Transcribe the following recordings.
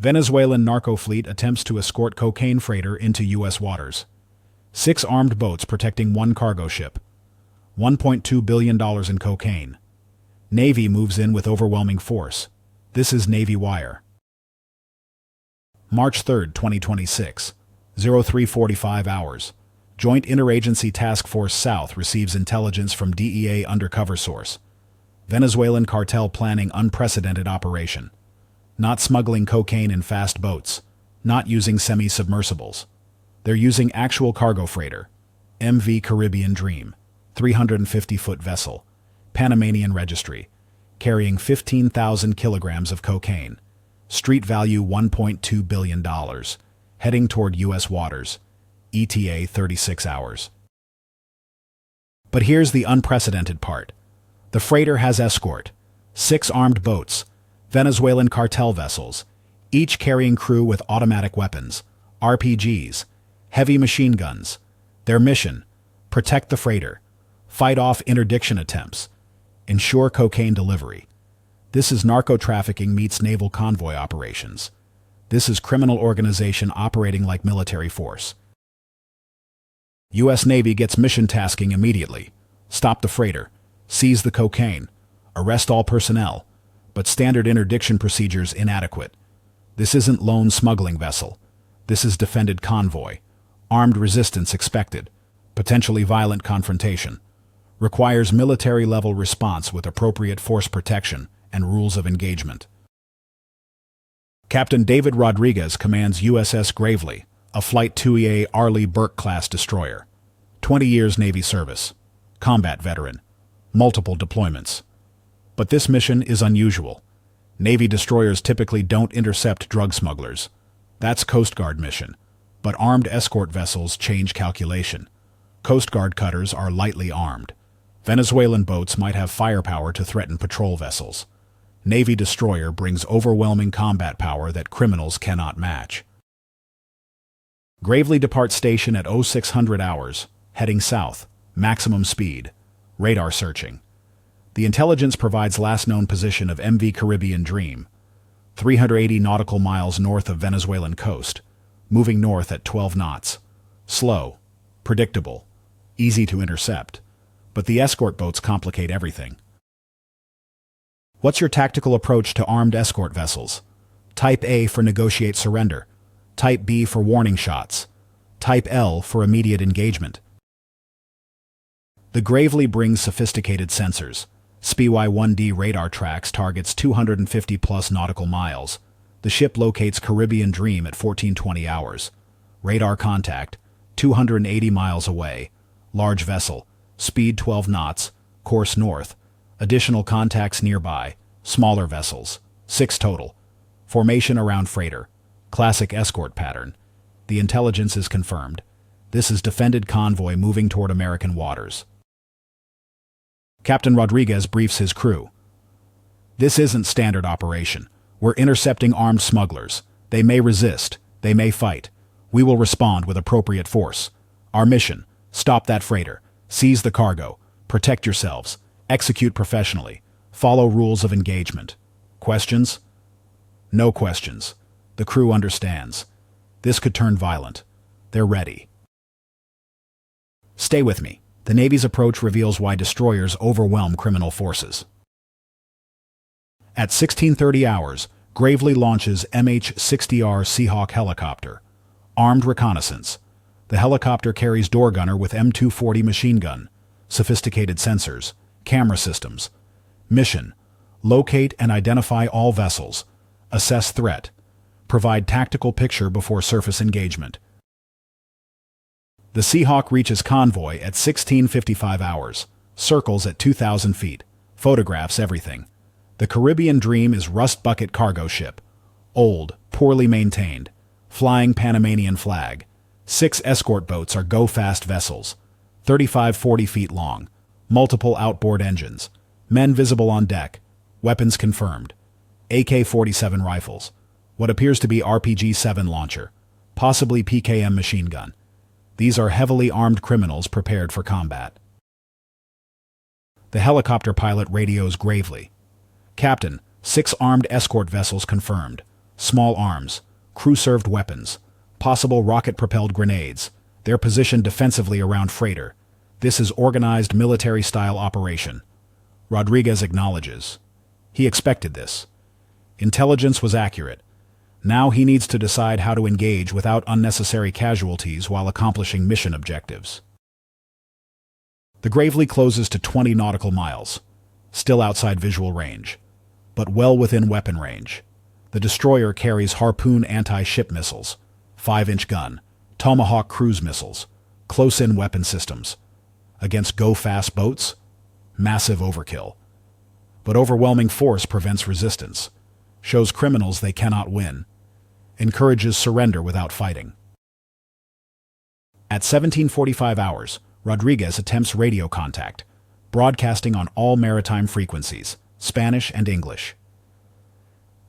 Venezuelan narco fleet attempts to escort cocaine freighter into U.S. waters. 6 armed boats protecting 1 cargo ship. $1.2 billion in cocaine. Navy moves in with overwhelming force. This is Navy Wire. March 3, 2026. 03:45 hours. Joint Interagency Task Force South receives intelligence from DEA undercover source. Venezuelan cartel planning unprecedented operation. Not smuggling cocaine in fast boats. Not using semi-submersibles. They're using actual cargo freighter. MV Caribbean Dream. 350-foot vessel. Panamanian registry. Carrying 15,000 kilograms of cocaine. Street value $1.2 billion. Heading toward U.S. waters. ETA 36 hours. But here's the unprecedented part. The freighter has escort. 6 armed boats. Venezuelan cartel vessels. Each carrying crew with automatic weapons. RPGs. Heavy machine guns. Their mission: protect the freighter. Fight off interdiction attempts. Ensure cocaine delivery. This is narco trafficking meets naval convoy operations. This is criminal organization operating like military force. U.S. Navy gets mission tasking immediately. Stop the freighter. Seize the cocaine. Arrest all personnel. But standard interdiction procedures inadequate. This isn't lone smuggling vessel. This is defended convoy. Armed resistance expected. Potentially violent confrontation. Requires military-level response with appropriate force protection and rules of engagement. Captain David Rodriguez commands USS Gravely, a Flight 2EA Arleigh Burke-class destroyer. 20 years Navy service. Combat veteran. Multiple deployments. But this mission is unusual. Navy destroyers typically don't intercept drug smugglers. That's Coast Guard mission. But armed escort vessels change calculation. Coast Guard cutters are lightly armed. Venezuelan boats might have firepower to threaten patrol vessels. Navy destroyer brings overwhelming combat power that criminals cannot match. Gravely departs station at 0600 hours, heading south, maximum speed, radar searching. The intelligence provides last known position of MV Caribbean Dream, 380 nautical miles north of Venezuelan coast, moving north at 12 knots. Slow, predictable, easy to intercept, but the escort boats complicate everything. What's your tactical approach to armed escort vessels? Type A for negotiate surrender. Type B for warning shots. Type L for immediate engagement. The Gravely brings sophisticated sensors. SPY-1D radar tracks targets 250-plus nautical miles. The ship locates Caribbean Dream at 1420 hours. Radar contact, 280 miles away. Large vessel, speed 12 knots, course north. Additional contacts nearby, smaller vessels, 6 total. Formation around freighter, classic escort pattern. The intelligence is confirmed. This is defended convoy moving toward American waters. Captain Rodriguez briefs his crew. This isn't standard operation. We're intercepting armed smugglers. They may resist. They may fight. We will respond with appropriate force. Our mission: stop that freighter. Seize the cargo. Protect yourselves. Execute professionally. Follow rules of engagement. Questions? No questions. The crew understands. This could turn violent. They're ready. Stay with me. The Navy's approach reveals why destroyers overwhelm criminal forces. At 1630 hours, Gravely launches MH-60R Seahawk helicopter. Armed reconnaissance. The helicopter carries door gunner with M240 machine gun. Sophisticated sensors. Camera systems. Mission: locate and identify all vessels. Assess threat. Provide tactical picture before surface engagement. The Seahawk reaches convoy at 1655 hours. Circles at 2,000 feet. Photographs everything. The Caribbean Dream is rust bucket cargo ship. Old, poorly maintained. Flying Panamanian flag. 6 escort boats are go-fast vessels. 35-40 feet long. Multiple outboard engines. Men visible on deck. Weapons confirmed. AK-47 rifles. What appears to be RPG-7 launcher. Possibly PKM machine gun. These are heavily armed criminals prepared for combat. The helicopter pilot radios Gravely. Captain, 6 armed escort vessels confirmed. Small arms, crew-served weapons, possible rocket-propelled grenades. They're positioned defensively around freighter. This is organized military-style operation. Rodriguez acknowledges. He expected this. Intelligence was accurate. Now he needs to decide how to engage without unnecessary casualties while accomplishing mission objectives. The Gravely closes to 20 nautical miles, still outside visual range, but well within weapon range. The destroyer carries Harpoon anti-ship missiles, 5-inch gun, Tomahawk cruise missiles, close-in weapon systems. Against go-fast boats, massive overkill. But overwhelming force prevents resistance, shows criminals they cannot win, encourages surrender without fighting. At 17:45 hours, Rodriguez attempts radio contact, broadcasting on all maritime frequencies, Spanish and English.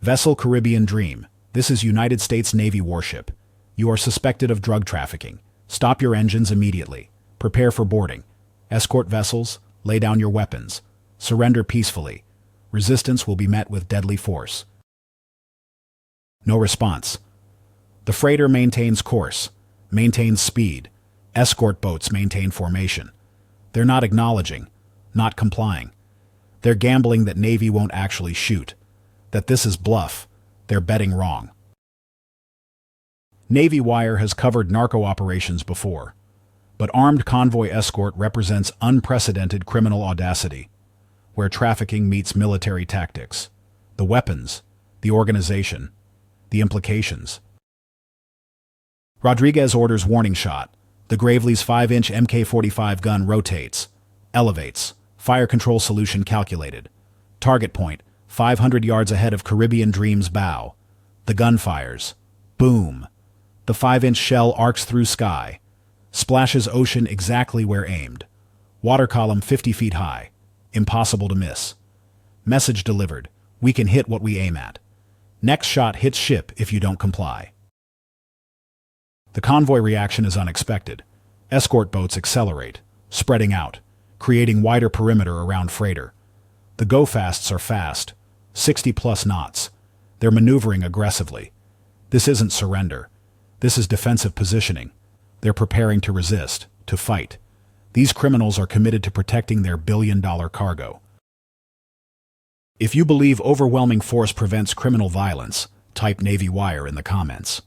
Vessel Caribbean Dream. This is United States Navy warship. You are suspected of drug trafficking. Stop your engines immediately. Prepare for boarding. Escort vessels, lay down your weapons. Surrender peacefully. Resistance will be met with deadly force. No response. The freighter maintains course, maintains speed. Escort boats maintain formation. They're not acknowledging, not complying. They're gambling that Navy won't actually shoot, that this is bluff. They're betting wrong. Navy wire has covered narco operations before, but armed convoy escort represents unprecedented criminal audacity, where trafficking meets military tactics. The weapons, the organization, the implications. Rodriguez orders warning shot. The Gravely's 5-inch Mk-45 gun rotates, elevates, fire control solution calculated. Target point, 500 yards ahead of Caribbean Dream's bow. The gun fires. Boom. The 5-inch shell arcs through sky, splashes ocean exactly where aimed. Water column 50 feet high. Impossible to miss. Message delivered. We can hit what we aim at. Next shot hits ship if you don't comply. The convoy reaction is unexpected. Escort boats accelerate, spreading out, creating wider perimeter around freighter. The go-fasts are fast, 60-plus knots. They're maneuvering aggressively. This isn't surrender. This is defensive positioning. They're preparing to resist, to fight. These criminals are committed to protecting their billion-dollar cargo. If you believe overwhelming force prevents criminal violence, type Navy wire in the comments.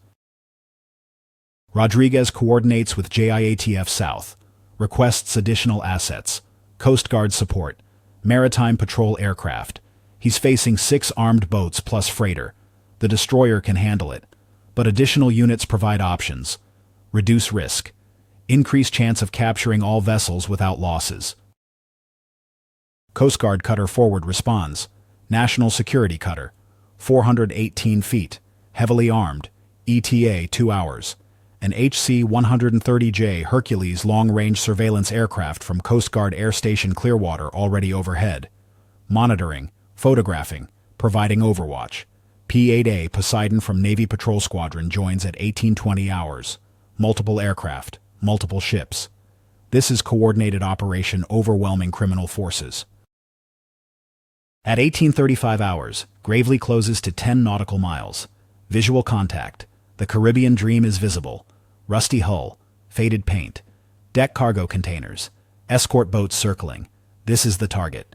Rodriguez coordinates with JIATF South, requests additional assets, Coast Guard support, maritime patrol aircraft. He's facing 6 armed boats plus freighter. The destroyer can handle it, but additional units provide options. Reduce risk. Increase chance of capturing all vessels without losses. Coast Guard cutter forward responds. National Security Cutter, 418 feet, heavily armed, ETA 2 hours. An HC-130J Hercules long-range surveillance aircraft from Coast Guard Air Station Clearwater already overhead. Monitoring, photographing, providing overwatch. P-8A Poseidon from Navy Patrol Squadron joins at 1820 hours. Multiple aircraft, multiple ships. This is coordinated operation overwhelming criminal forces. At 1835 hours, Gravely closes to 10 nautical miles. Visual contact. The Caribbean Dream is visible. Rusty hull, faded paint, deck cargo containers, escort boats circling. This is the target.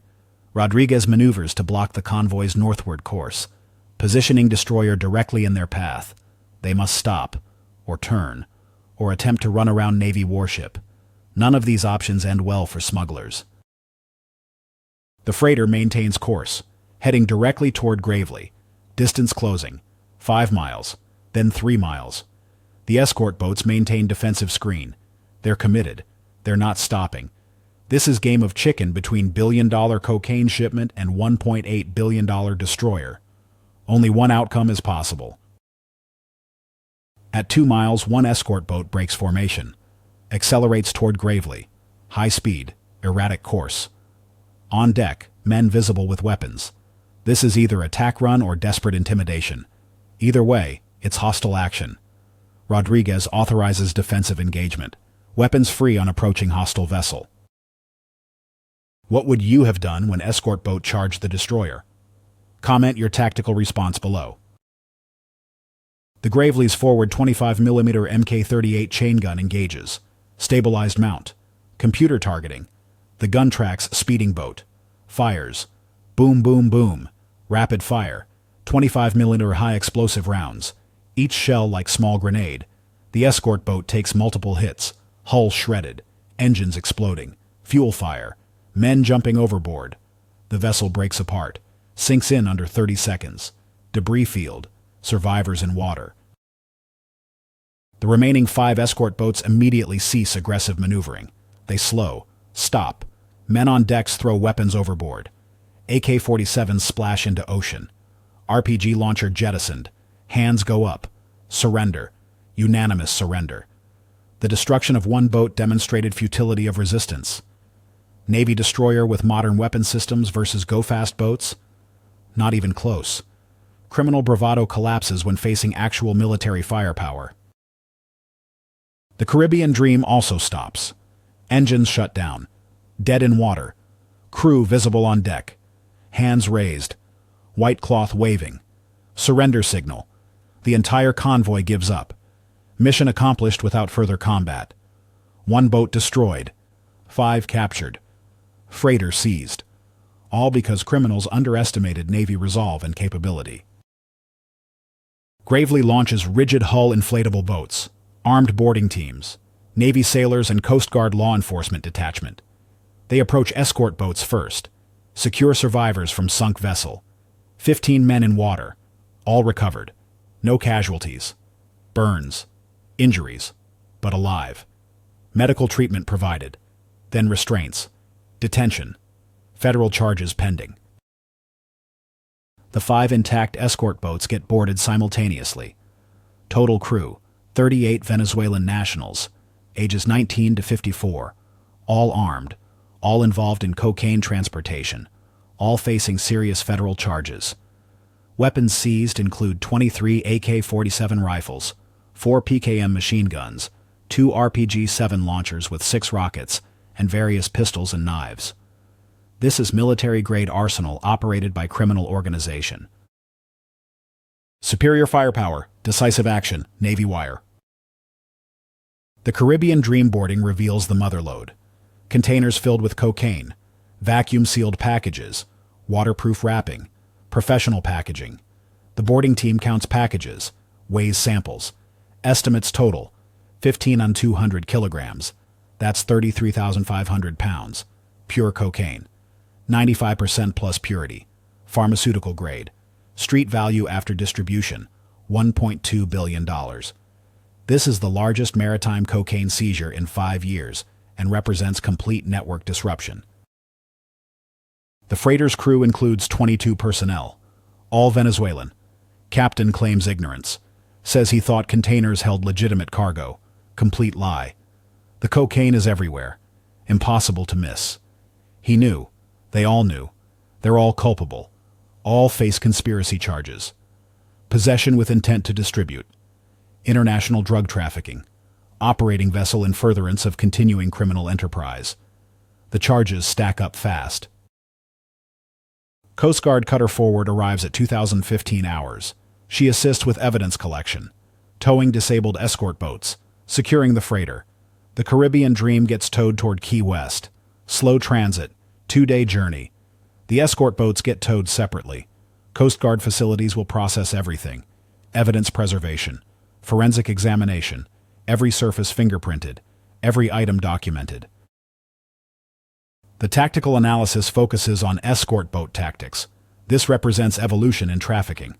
Rodriguez maneuvers to block the convoy's northward course, positioning destroyer directly in their path. They must stop, or turn, or attempt to run around Navy warship. None of these options end well for smugglers. The freighter maintains course, heading directly toward Gravely. Distance closing, 5 miles. Then 3 miles. The escort boats maintain defensive screen. They're committed. They're not stopping. This is game of chicken between billion-dollar cocaine shipment and $1.8 billion destroyer. Only one outcome is possible. At 2 miles, one escort boat breaks formation, accelerates toward Gravely. High speed, erratic course. On deck, men visible with weapons. This is either attack run or desperate intimidation. Either way, it's hostile action. Rodriguez authorizes defensive engagement. Weapons free on approaching hostile vessel. What would you have done when escort boat charged the destroyer? Comment your tactical response below. The Gravely's forward 25mm Mk-38 chain gun engages. Stabilized mount. Computer targeting. The gun tracks speeding boat. Fires. Boom, boom, boom. Rapid fire. 25mm high explosive rounds. Each shell like small grenade. The escort boat takes multiple hits. Hull shredded. Engines exploding. Fuel fire. Men jumping overboard. The vessel breaks apart. Sinks in under 30 seconds. Debris field. Survivors in water. The remaining 5 escort boats immediately cease aggressive maneuvering. They slow. Stop. Men on decks throw weapons overboard. AK-47s splash into ocean. RPG launcher jettisoned. Hands go up. Surrender. Unanimous surrender. The destruction of one boat demonstrated futility of resistance. Navy destroyer with modern weapon systems versus go-fast boats? Not even close. Criminal bravado collapses when facing actual military firepower. The Caribbean Dream also stops. Engines shut down. Dead in water. Crew visible on deck. Hands raised. White cloth waving. Surrender signal. The entire convoy gives up. Mission accomplished without further combat. 1 boat destroyed. 5 captured. Freighter seized. All because criminals underestimated Navy resolve and capability. Gravely launches rigid hull inflatable boats. Armed boarding teams. Navy sailors and Coast Guard law enforcement detachment. They approach escort boats first. Secure survivors from sunk vessel. 15 men in water. All recovered. No casualties. Burns. Injuries. But alive. Medical treatment provided. Then restraints. Detention. Federal charges pending. The 5 intact escort boats get boarded simultaneously. Total crew, 38 Venezuelan nationals, ages 19 to 54, all armed, all involved in cocaine transportation, all facing serious federal charges. Weapons seized include 23 AK-47 rifles, 4 PKM machine guns, 2 RPG-7 launchers with 6 rockets, and various pistols and knives. This is military-grade arsenal operated by criminal organization. Superior firepower, decisive action, Navy wire. The Caribbean Dream boarding reveals the motherlode. Containers filled with cocaine, vacuum-sealed packages, waterproof wrapping, professional packaging. The boarding team counts packages, weighs samples. Estimates total, 15 on 200 kilograms. That's 33,500 pounds. Pure cocaine. 95% plus purity. Pharmaceutical grade. Street value after distribution, $1.2 billion. This is the largest maritime cocaine seizure in 5 years and represents complete network disruption. The freighter's crew includes 22 personnel, all Venezuelan. Captain claims ignorance. Says he thought containers held legitimate cargo. Complete lie. The cocaine is everywhere. Impossible to miss. He knew. They all knew. They're all culpable. All face conspiracy charges. Possession with intent to distribute. International drug trafficking. Operating vessel in furtherance of continuing criminal enterprise. The charges stack up fast. Coast Guard cutter forward arrives at 2015 hours. She assists with evidence collection, towing disabled escort boats, securing the freighter. The Caribbean Dream gets towed toward Key West. Slow transit, 2-day journey. The escort boats get towed separately. Coast Guard facilities will process everything. Evidence preservation, forensic examination, every surface fingerprinted, every item documented. The tactical analysis focuses on escort boat tactics. This represents evolution in trafficking.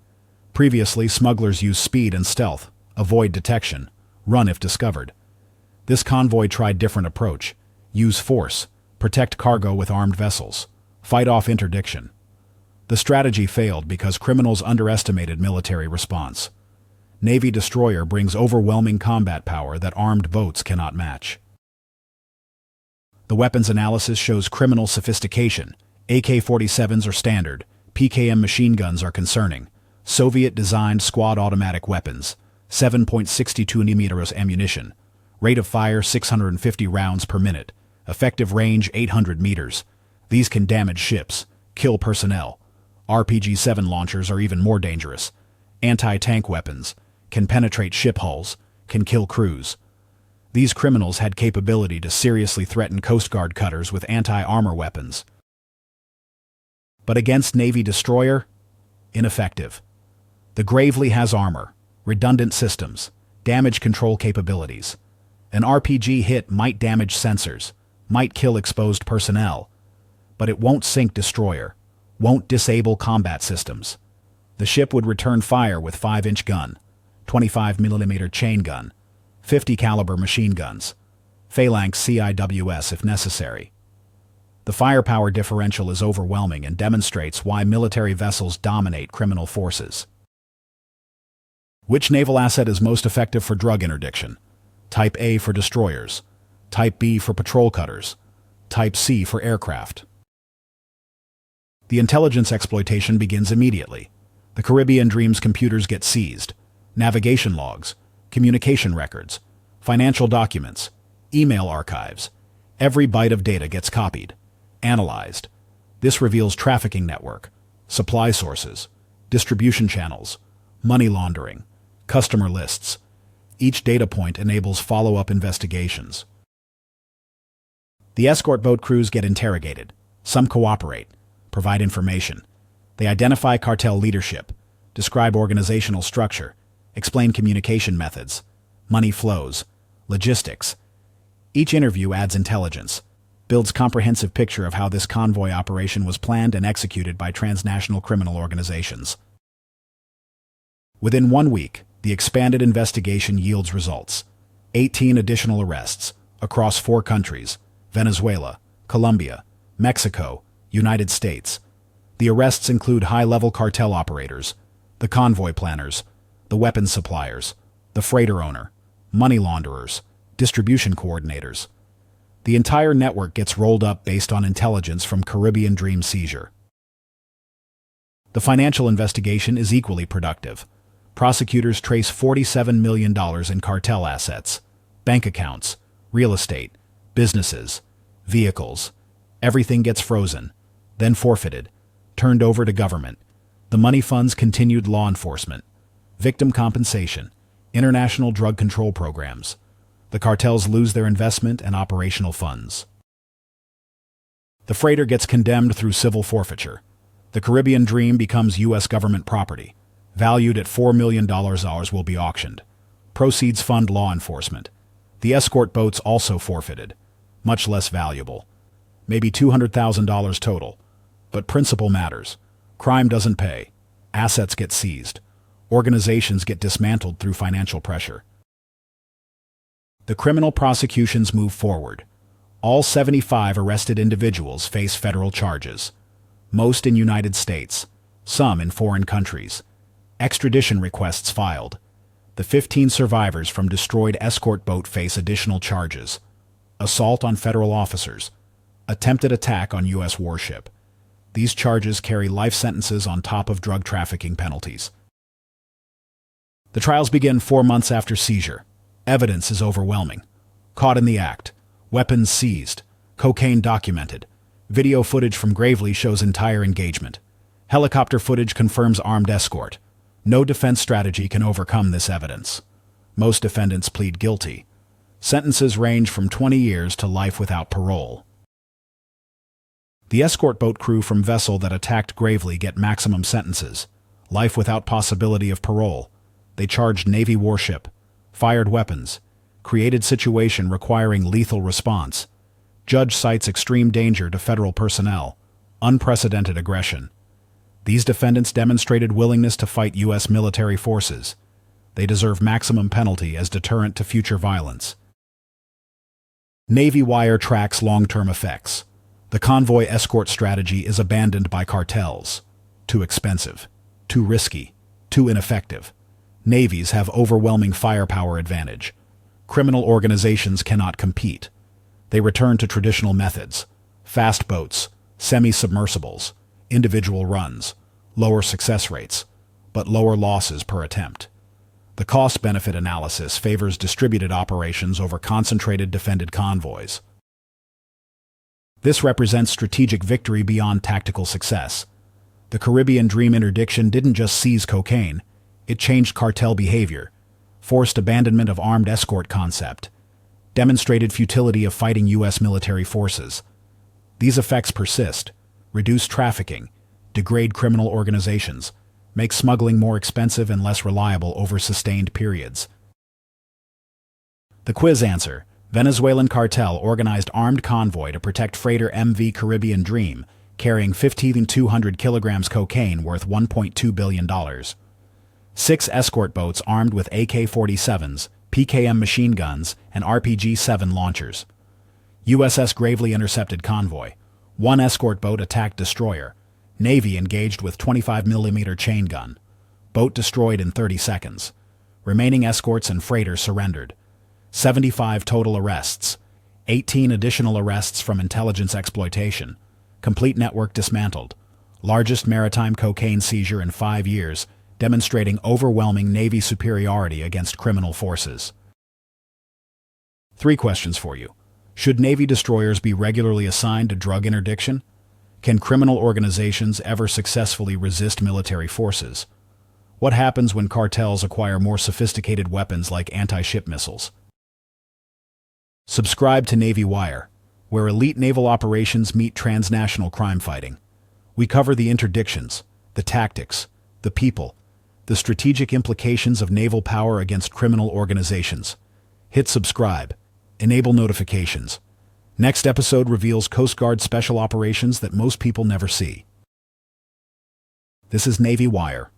Previously, smugglers used speed and stealth, avoid detection, run if discovered. This convoy tried different approach. Use force, protect cargo with armed vessels, fight off interdiction. The strategy failed because criminals underestimated military response. Navy destroyer brings overwhelming combat power that armed boats cannot match. The weapons analysis shows criminal sophistication. AK-47s are standard. PKM machine guns are concerning. Soviet-designed squad automatic weapons. 7.62mm ammunition. Rate of fire 650 rounds per minute. Effective range 800 meters. These can damage ships, kill personnel. RPG-7 launchers are even more dangerous. Anti-tank weapons. can penetrate ship hulls, can kill crews. These criminals had capability to seriously threaten Coast Guard cutters with anti-armor weapons. But against Navy destroyer, ineffective. The Gravely has armor, redundant systems, damage control capabilities. An RPG hit might damage sensors, might kill exposed personnel, but it won't sink destroyer, won't disable combat systems. The ship would return fire with 5-inch gun, 25mm chain gun, 50 caliber machine guns, phalanx CIWS if necessary. The firepower differential is overwhelming and demonstrates why military vessels dominate criminal forces. Which naval asset is most effective for drug interdiction? Type A for destroyers, Type B for patrol cutters, Type C for aircraft. The intelligence exploitation begins immediately. The Caribbean Dream's computers get seized. Navigation logs, communication records, financial documents, email archives. Every byte of data gets copied, analyzed. This reveals trafficking network, supply sources, distribution channels, money laundering, customer lists. Each data point enables follow-up investigations. The escort boat crews get interrogated. Some cooperate, provide information. They identify cartel leadership, describe organizational structure, explain communication methods, money flows, logistics. Each interview adds intelligence, builds comprehensive picture of how this convoy operation was planned and executed by transnational criminal organizations. Within 1 week, the expanded investigation yields results. 18 additional arrests across 4 countries: Venezuela, Colombia, Mexico, United States. The arrests include high-level cartel operators, the convoy planners, the weapons suppliers, the freighter owner, money launderers, distribution coordinators. The entire network gets rolled up based on intelligence from Caribbean Dream Seizure. The financial investigation is equally productive. Prosecutors trace $47 million in cartel assets, bank accounts, real estate, businesses, vehicles. Everything gets frozen, then forfeited, turned over to government. The money funds continued law enforcement, victim compensation, international drug control programs. The cartels lose their investment and operational funds. The freighter gets condemned through civil forfeiture. The Caribbean Dream becomes U.S. government property. Valued at $4 million will be auctioned. Proceeds fund law enforcement. The escort boats also forfeited. Much less valuable. Maybe $200,000 total. But principle matters. Crime doesn't pay. Assets get seized. Organizations get dismantled through financial pressure. The criminal prosecutions move forward. All 75 arrested individuals face federal charges. Most in United States, some in foreign countries. Extradition requests filed. The 15 survivors from destroyed escort boat face additional charges: assault on federal officers, attempted attack on U.S. warship. These charges carry life sentences on top of drug trafficking penalties. The trials begin 4 months after seizure. Evidence is overwhelming. Caught in the act. Weapons seized. Cocaine documented. Video footage from Gravely shows entire engagement. Helicopter footage confirms armed escort. No defense strategy can overcome this evidence. Most defendants plead guilty. Sentences range from 20 years to life without parole. The escort boat crew from vessel that attacked Gravely get maximum sentences. Life without possibility of parole. They charged Navy warship, fired weapons, created situation requiring lethal response. Judge cites extreme danger to federal personnel, unprecedented aggression. These defendants demonstrated willingness to fight U.S. military forces. They deserve maximum penalty as deterrent to future violence. Navy wire tracks long-term effects. The convoy escort strategy is abandoned by cartels. Too expensive, too risky, too ineffective. Navies have overwhelming firepower advantage. Criminal organizations cannot compete. They return to traditional methods: fast boats, semi-submersibles, individual runs, lower success rates, but lower losses per attempt. The cost-benefit analysis favors distributed operations over concentrated defended convoys. This represents strategic victory beyond tactical success. The Caribbean Dream Interdiction didn't just seize cocaine, it changed cartel behavior, Forced abandonment of armed escort concept. Demonstrated futility of fighting U.S. military forces. These effects persist, reduce trafficking, degrade criminal organizations, make smuggling more expensive and less reliable over sustained periods. The quiz answer: Venezuelan cartel organized armed convoy to protect freighter MV Caribbean Dream, carrying 1,200 kilograms cocaine worth $1.2 billion. 6 escort boats armed with AK-47s, PKM machine guns, and RPG-7 launchers. USS Gravely intercepted convoy. 1 escort boat attacked destroyer. Navy engaged with 25mm chain gun. Boat destroyed in 30 seconds. Remaining escorts and freighters surrendered. 75 total arrests. 18 additional arrests from intelligence exploitation. Complete network dismantled. Largest maritime cocaine seizure in 5 years, demonstrating overwhelming Navy superiority against criminal forces. 3 questions for you. Should Navy destroyers be regularly assigned to drug interdiction? Can criminal organizations ever successfully resist military forces? What happens when cartels acquire more sophisticated weapons like anti-ship missiles? Subscribe to Navy Wire, where elite naval operations meet transnational crime fighting. We cover the interdictions, the tactics, the people, the strategic implications of naval power against criminal organizations. Hit subscribe. Enable notifications. Next episode reveals Coast Guard special operations that most people never see. This is Navy Wire.